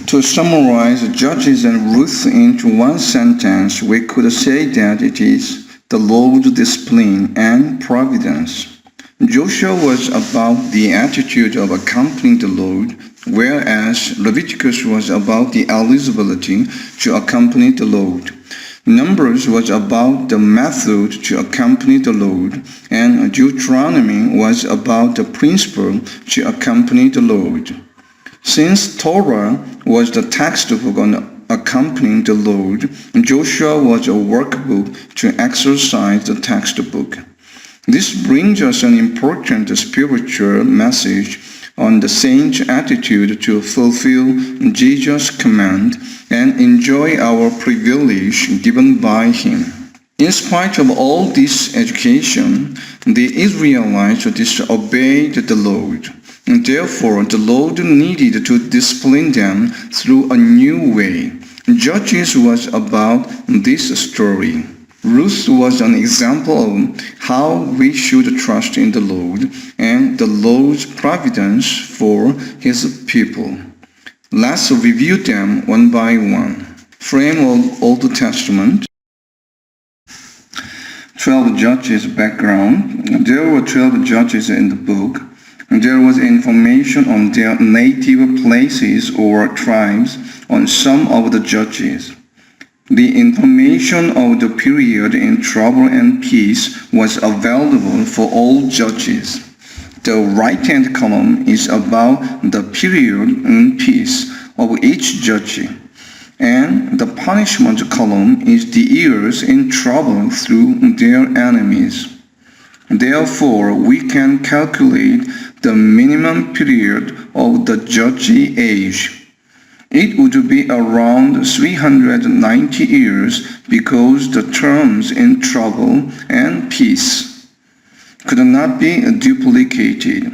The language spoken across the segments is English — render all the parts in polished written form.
To summarize Judges and Ruth into one sentence, we could say that it is the Lord's discipline and providence. Joshua was about the attitude of accompanying the Lord, whereas Leviticus was about the eligibility to accompany the Lord. Numbers was about the method to accompany the Lord, and Deuteronomy was about the principle to accompany the Lord. Since Torah was the textbook on accompanying the Lord, Joshua was a workbook to exercise the textbook. This brings us an important spiritual message on the saint's attitude to fulfill Jesus' command and enjoy our privilege given by him. In spite of all this education, the Israelites disobeyed the Lord. Therefore, the Lord needed to discipline them through a new way. Judges was about this story. Ruth was an example of how we should trust in the Lord and the Lord's providence for his people. Let's review them one by one. Frame of Old Testament. 12 Judges background. There were 12 judges in the book. There was information on their native places or tribes on some of the judges. The information of the period in trouble and peace was available for all judges. The right-hand column is about the period in peace of each judge, and the punishment column is the years in trouble through their enemies. Therefore, we can calculate the minimum period of the judge's age. It would be around 390 years because the terms in trouble and peace could not be duplicated,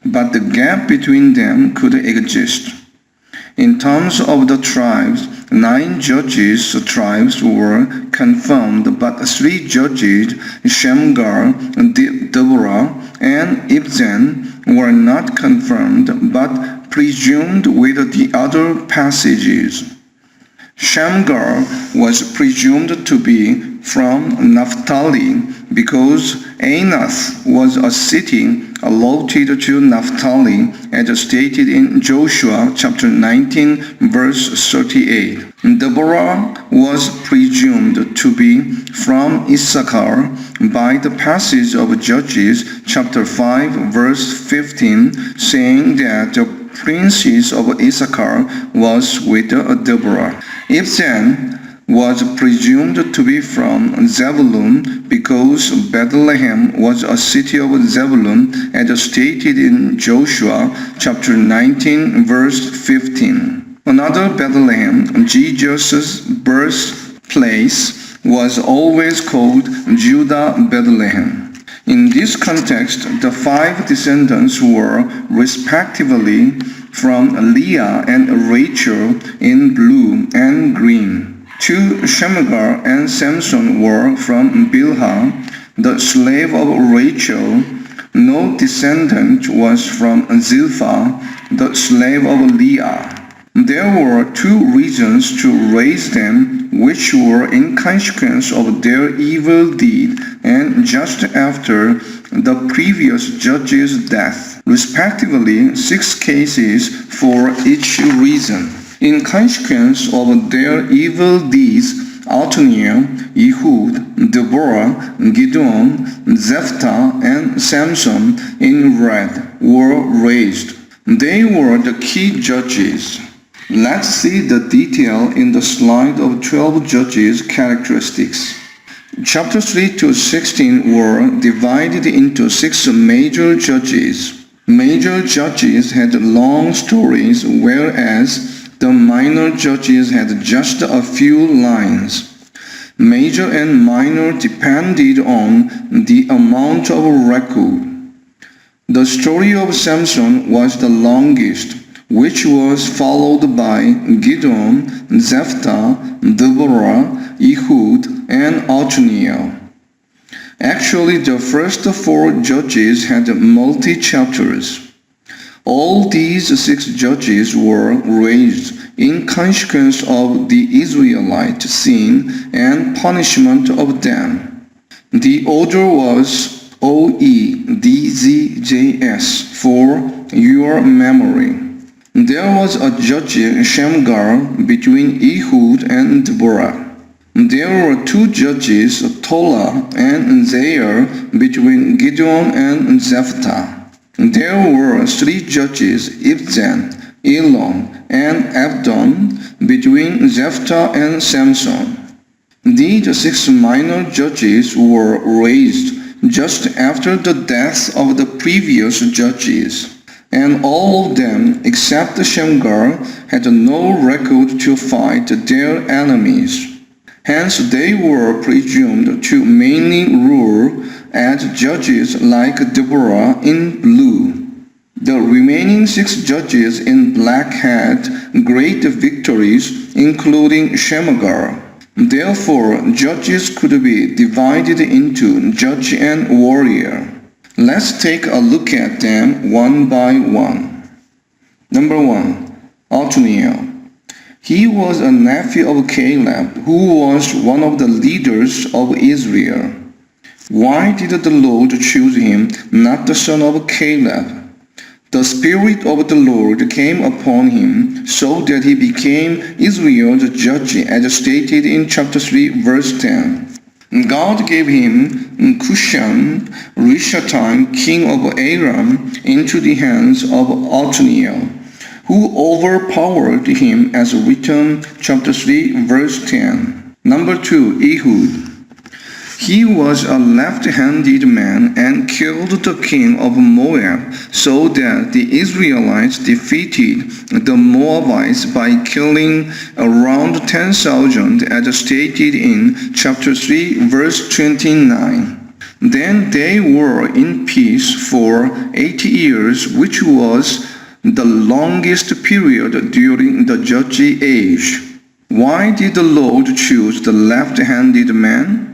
but the gap between them could exist. In terms of the tribes, 9 judges' tribes were confirmed, but 3 judges, Shamgar, Deborah, and Ibzan, were not confirmed, but presumed with the other passages. Shamgar was presumed to be from Naphtali because Anath was a city allotted to Naphtali as stated in Joshua chapter 19 verse 38. Deborah was presumed to be from Issachar by the passage of Judges chapter 5 verse 15 saying that the princess of Issachar was with Deborah. Ibzan was presumed to be from Zebulun because Bethlehem was a city of Zebulun as stated in Joshua chapter 19 verse 15. Another Bethlehem, Jesus' birthplace, was always called Judah Bethlehem. In this context, the 5 descendants were respectively from Leah and Rachel in blue and green. 2 Shamgar and Samson were from Bilhah, the slave of Rachel. No descendant was from Zilpah, the slave of Leah. There were 2 reasons to raise them, which were in consequence of their evil deed and just after the previous judge's death, respectively 6 cases for each reason. In consequence of their evil deeds, Othniel, Ehud, Deborah, Gideon, Jephthah, and Samson in red were raised. They were the key judges. Let's see the detail in the slide of 12 judges' characteristics. Chapter 3 to 16 were divided into 6 major judges. Major judges had long stories, whereas the minor judges had just a few lines. Major and minor depended on the amount of record. The story of Samson was the longest, which was followed by Gideon, Jephthah, Deborah, Ehud, and Othniel. Actually, the first 4 judges had multi-chapters. All these 6 judges were raised in consequence of the Israelite sin and punishment of them. The order was OEDZJS for your memory. There was a judge Shamgar between Ehud and Deborah. There were 2 judges, Tola and Zair, between Gideon and Jephthah. There were 3 judges, Ibzan, Elon, and Abdon, between Jephthah and Samson. These 6 minor judges were raised just after the death of the previous judges, and all of them except Shamgar had no record to fight their enemies. Hence they were presumed to mainly rule as judges like Deborah in blue. The remaining 6 judges in black had great victories, including Shamgar. Therefore, judges could be divided into judge and warrior. Let's take a look at them one by one. Number 1. Othniel. He was a nephew of Caleb, who was one of the leaders of Israel. Why did the Lord choose him, not the son of Caleb? The Spirit of the Lord came upon him, so that he became Israel's judge, as stated in chapter 3, verse 10. God gave him Cushan Rishathaim, king of Aram, into the hands of Othniel, who overpowered him, as written chapter 3, verse 10. Number 2. Ehud. He was a left-handed man and killed the king of Moab, so that the Israelites defeated the Moabites by killing around 10,000, as stated in chapter 3, verse 29. Then they were in peace for 80 years, which was the longest period during the Judges age. Why did the Lord choose the left-handed man?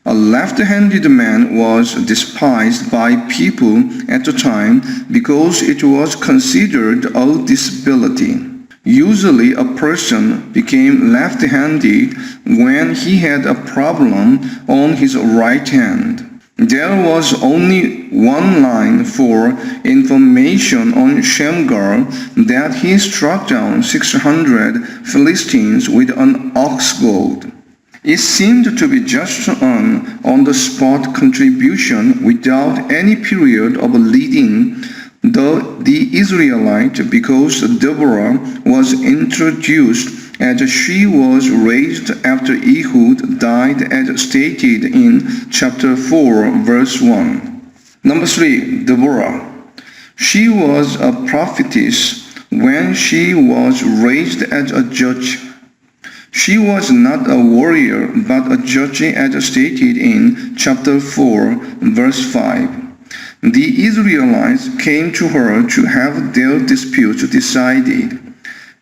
A left-handed man was despised by people at the time because it was considered a disability. Usually a person became left-handed when he had a problem on his right hand. There was only one line for information on Shamgar, that he struck down 600 Philistines with an ox goad. It seemed to be just an on-the-spot contribution without any period of leading the Israelite, because Deborah was introduced as she was raised after Ehud died, as stated in chapter 4, verse 1. Number 3. Deborah. She was a prophetess when she was raised as a judge. She was not a warrior, but a judge, as stated in chapter 4, verse 5. The Israelites came to her to have their disputes decided,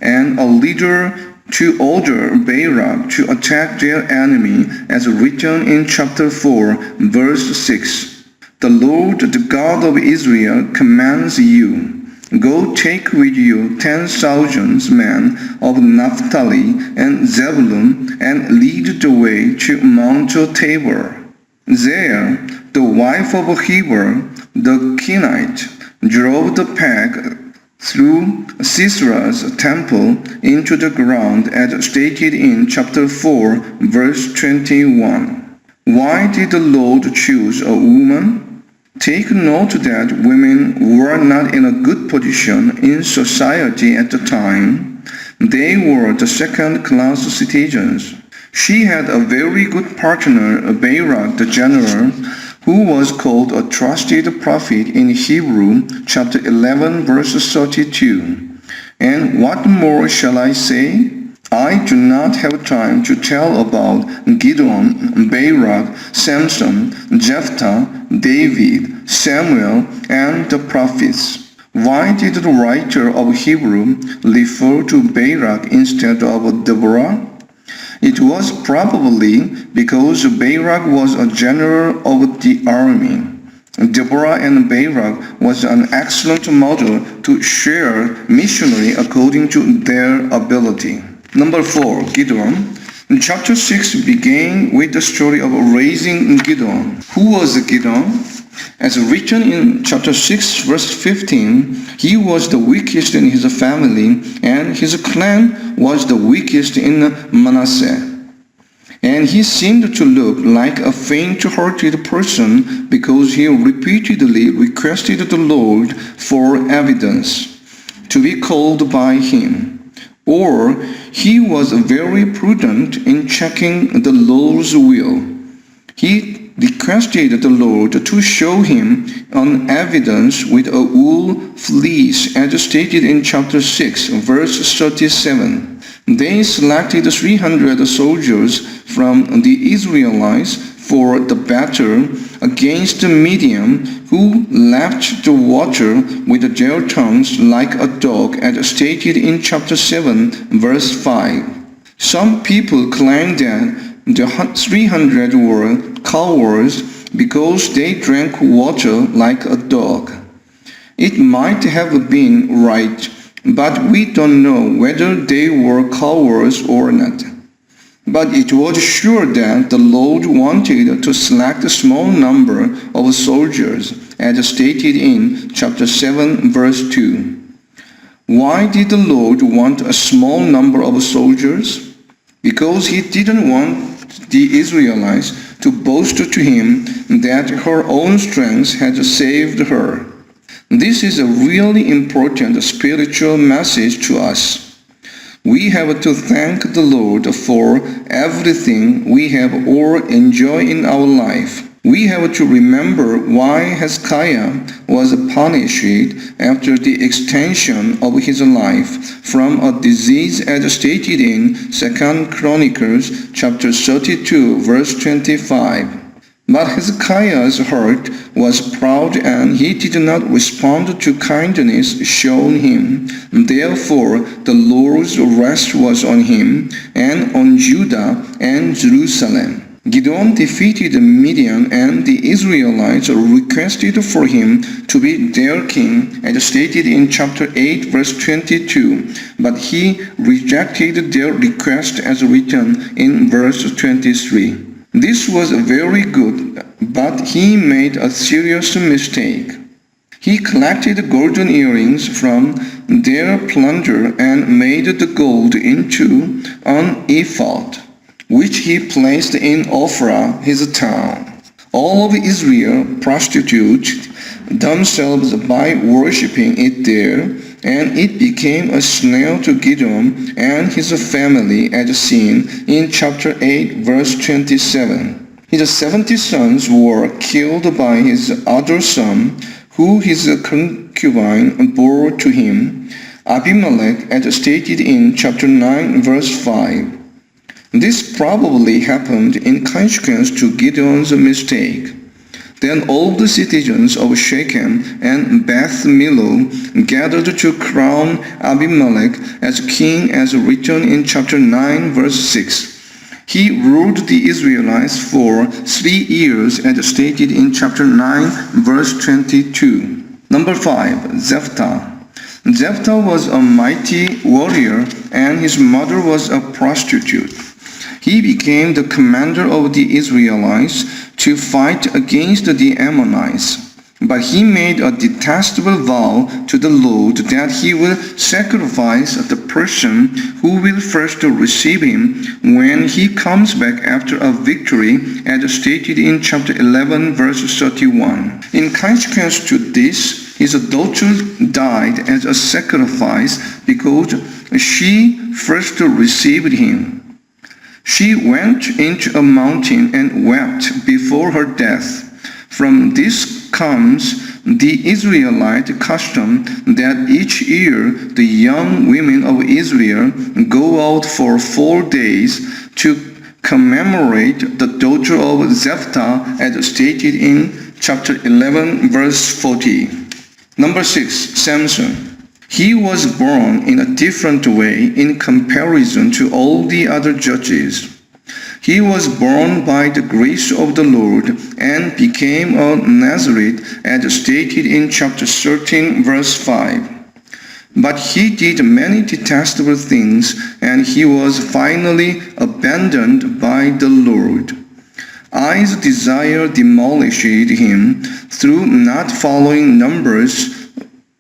and a leader to order Barak to attack their enemy, as written in chapter 4, verse 6. The Lord, the God of Israel, commands you, go take with you 10,000 men of Naphtali and Zebulun, and lead the way to Mount Tabor. There, the wife of Heber, the Kenite, drove the peg through Sisera's temple into the ground, as stated in chapter 4, verse 21. Why did the Lord choose a woman? Take note that women were not in a good position in society at the time. They were the second-class citizens. She had a very good partner, Barak the general, who was called a trusted prophet in Hebrew, chapter 11, verse 32. And what more shall I say? I do not have time to tell about Gideon, Barak, Samson, Jephthah, David, Samuel, and the prophets. Why did the writer of Hebrew refer to Barak instead of Deborah? It was probably because Barak was a general of the army. Deborah and Barak was an excellent model to share missionary according to their ability. Number 4, Gideon. Chapter 6 began with the story of raising Gideon. Who was Gideon? As written in chapter 6 verse 15, he was the weakest in his family, and his clan was the weakest in Manasseh. And he seemed to look like a faint-hearted person because he repeatedly requested the Lord for evidence to be called by him. Or he was very prudent in checking the Lord's will. He requested the Lord to show him an evidence with a wool fleece, as stated in chapter 6, verse 37. They selected 300 soldiers from the Israelites for the battle against Midian, who lapped the water with their tongues like a dog, as stated in chapter 7, verse 5. Some people claim that the 300 were cowards because they drank water like a dog. It might have been right, but we don't know whether they were cowards or not. But it was sure that the Lord wanted to select a small number of soldiers, as stated in chapter 7, verse 2. Why did the Lord want a small number of soldiers? Because he didn't want the Israelites to boast to him that her own strength had saved her. This is a really important spiritual message to us. We have to thank the Lord for everything we have or enjoy in our life. We have to remember why Hezekiah was punished after the extension of his life from a disease, as stated in 2 Chronicles chapter 32, verse 25. But Hezekiah's heart was proud, and he did not respond to kindness shown him. Therefore, the Lord's wrath was on him and on Judah and Jerusalem. Gideon defeated Midian, and the Israelites requested for him to be their king, as stated in chapter 8, verse 22. But he rejected their request, as written in verse 23. This was very good, but he made a serious mistake. He collected golden earrings from their plunder and made the gold into an ephod, which he placed in Ophrah, his town. All of Israel prostituted themselves by worshipping it there, and it became a snare to Gideon and his family, as seen in chapter 8, verse 27. His 70 sons were killed by his other son, who his concubine bore to him, Abimelech, as stated in chapter 9, verse 5. This probably happened in consequence to Gideon's mistake. Then all the citizens of Shechem and Beth Millo gathered to crown Abimelech as king, as written in chapter 9, verse 6. He ruled the Israelites for 3 years, as stated in chapter 9, verse 22. Number 5, Jephthah. Jephthah was a mighty warrior, and his mother was a prostitute. He became the commander of the Israelites to fight against the Ammonites. But he made a detestable vow to the Lord that he will sacrifice the person who will first receive him when he comes back after a victory, as stated in chapter 11, verse 31. In consequence to this, his daughter died as a sacrifice because she first received him. She went into a mountain and wept before her death. From this comes the Israelite custom that each year the young women of Israel go out for 4 days to commemorate the daughter of Jephthah, as stated in chapter 11, verse 40. Number 6, Samson. He was born in a different way in comparison to all the other judges. He was born by the grace of the Lord and became a Nazarite as stated in chapter 13 verse 5. But he did many detestable things, and he was finally abandoned by the Lord. Eye's desire demolished him through not following Numbers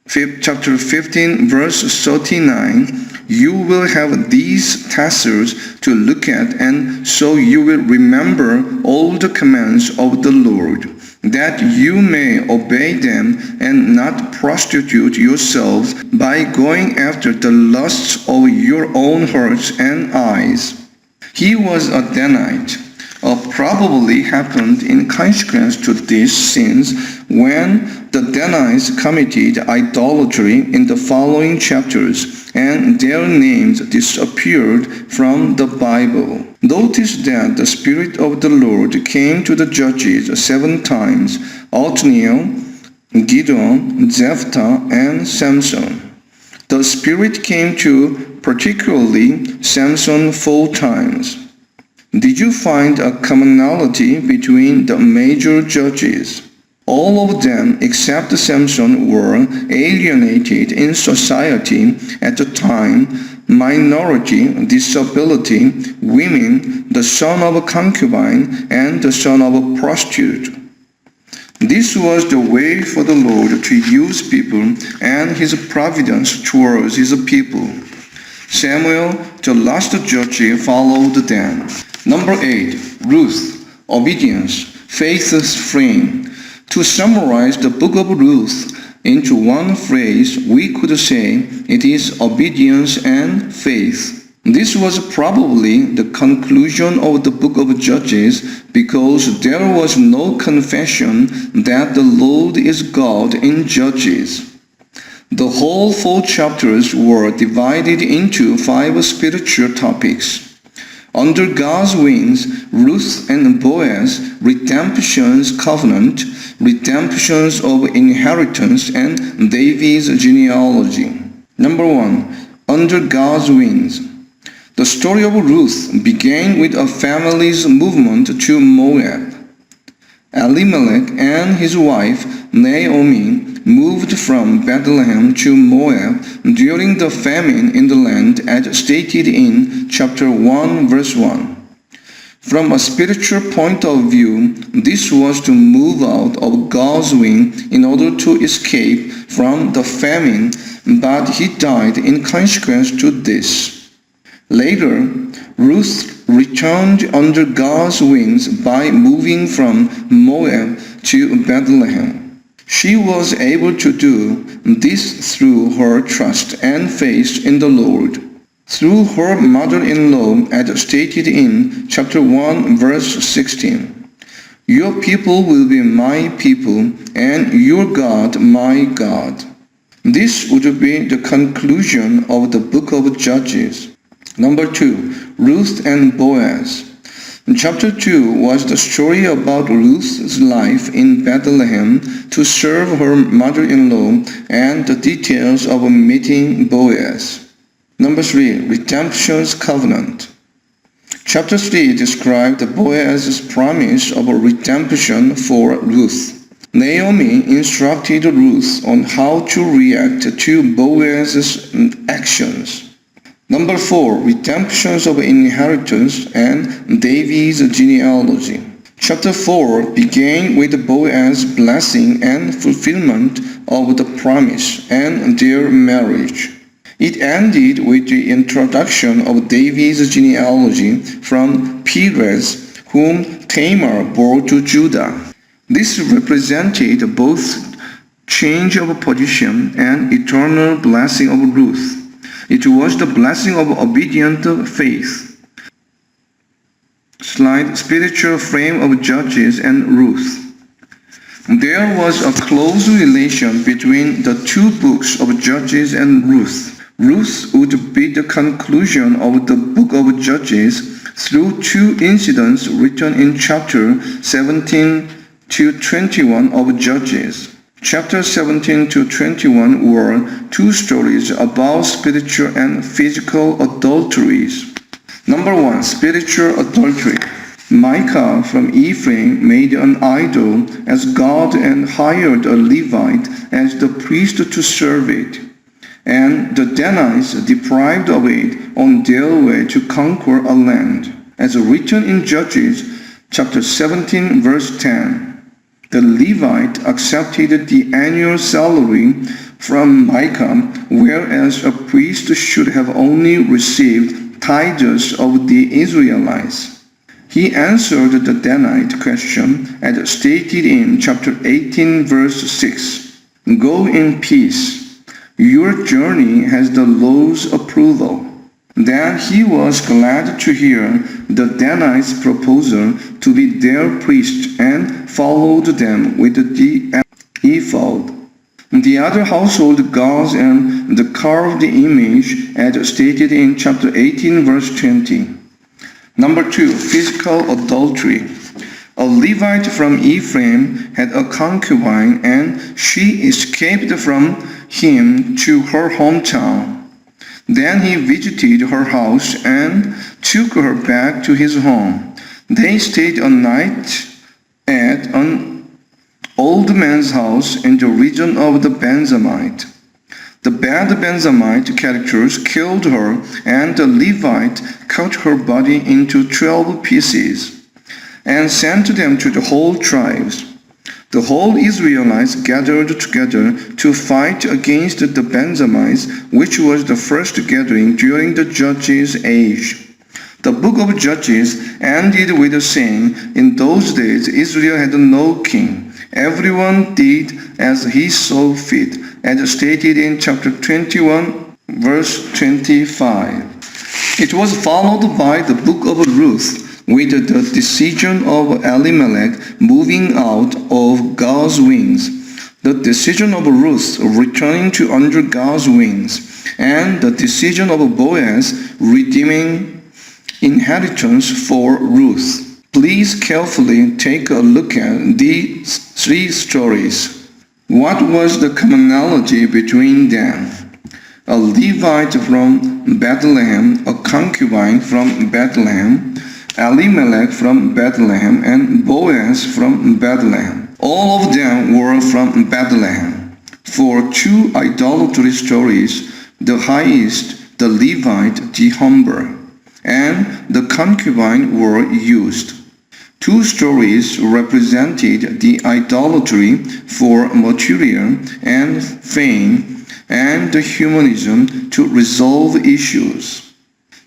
chapter 15 verse 39. You will have these tassels to look at, and so you will remember all the commands of the Lord, that you may obey them and not prostitute yourselves by going after the lusts of your own hearts and eyes. He was a Danite. Probably happened in consequence to these sins when the Danites committed idolatry in the following chapters, and their names disappeared from the Bible. Notice that the Spirit of the Lord came to the judges 7 times: Othniel, Gideon, Jephthah, and Samson. The Spirit came to particularly Samson 4 times. Did you find a commonality between the major judges? All of them except Samson were alienated in society at the time: minority, disability, women, the son of a concubine, and the son of a prostitute. This was the way for the Lord to use people and his providence towards his people. Samuel, the last judge, followed them. Number 8. Ruth, obedience, faith's frame. To summarize the book of Ruth into one phrase, we could say it is obedience and faith. This was probably the conclusion of the book of Judges, because there was no confession that the Lord is God in Judges. The whole 4 chapters were divided into 5 spiritual topics. Under God's wings, Ruth and Boaz, redemption's covenant, redemptions of inheritance, and David's genealogy. Number 1. Under God's wings. The story of Ruth began with a family's movement to Moab. Elimelech and his wife Naomi moved from Bethlehem to Moab during the famine in the land as stated in chapter 1 verse 1. From a spiritual point of view, this was to move out of God's wing in order to escape from the famine, but he died in consequence to this. Later, Ruth returned under God's wings by moving from Moab to Bethlehem. She was able to do this through her trust and faith in the Lord. Through her mother-in-law, as stated in chapter 1 verse 16. Your people will be my people, and your God my God. This would be the conclusion of the book of Judges. Number 2. Ruth and Boaz. Chapter 2 was the story about Ruth's life in Bethlehem to serve her mother-in-law and the details of meeting Boaz. Number 3. Redemption's covenant. Chapter 3 described Boaz's promise of a redemption for Ruth. Naomi instructed Ruth on how to react to Boaz's actions. Number 4. Redemptions of inheritance and David's genealogy. Chapter 4 began with Boaz's blessing and fulfillment of the promise and their marriage. It ended with the introduction of David's genealogy from Perez, whom Tamar bore to Judah. This represented both change of position and eternal blessing of Ruth. It was the blessing of obedient faith. Slide spiritual frame of Judges and Ruth. There was a close relation between the 2 books of Judges and Ruth. Ruth would be the conclusion of the book of Judges through 2 incidents written in chapter 17 to 21 of Judges. Chapter 17 to 21 were 2 stories about spiritual and physical adulteries. Number 1. Spiritual adultery. Micah from Ephraim made an idol as God and hired a Levite as the priest to serve it. And the Danites, deprived of it, on their way to conquer a land. As written in Judges chapter 17 verse 10. The Levite accepted the annual salary from Micah, whereas a priest should have only received tithes of the Israelites. He answered the Danite question as stated in chapter 18 verse 6. Go in peace. Your journey has the Lord's approval. Then he was glad to hear the Danites' proposal to be their priest and followed them with the ephod, the other household gods and the carved image as stated in chapter 18 verse 20. Number 2. Physical adultery. A Levite from Ephraim had a concubine and she escaped from him to her hometown. Then he visited her house and took her back to his home. They stayed a night at an old man's house in the region of the Benjamite. The bad Benjamite characters killed her, and the Levite cut her body into 12 pieces and sent them to the whole tribes. The whole Israelites gathered together to fight against the Benjamites, which was the first gathering during the Judges' age. The book of Judges ended with a saying, in those days Israel had no king. Everyone did as he saw fit, as stated in chapter 21, verse 25. It was followed by the book of Ruth, with the decision of Elimelech moving out of God's wings, the decision of Ruth returning to under God's wings, and the decision of Boaz redeeming inheritance for Ruth. Please carefully take a look at these three stories. What was the commonality between them? A Levite from Bethlehem, a concubine from Bethlehem, Elimelech from Bethlehem, and Boaz from Bethlehem. All of them were from Bethlehem. For two idolatry stories, the highest, the Levite, the humble, and the concubine were used. Two stories represented the idolatry for material and fame and the humanism to resolve issues.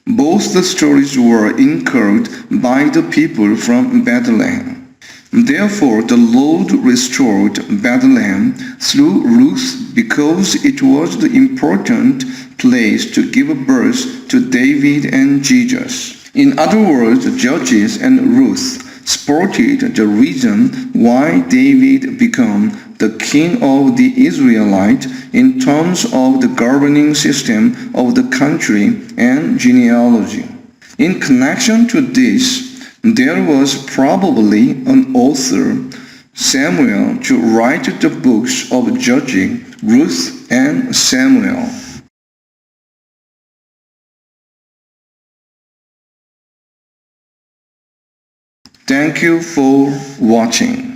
Both the stories were incurred by the people from Bethlehem. Therefore, the Lord restored Bethlehem through Ruth because it was the important place to give birth to David and Jesus. In other words, Judges and Ruth sported the reason why David became the king of the Israelites in terms of the governing system of the country and genealogy. In connection to this, there was probably an author, Samuel, to write the books of Judges, Ruth, and Samuel. Thank you for watching.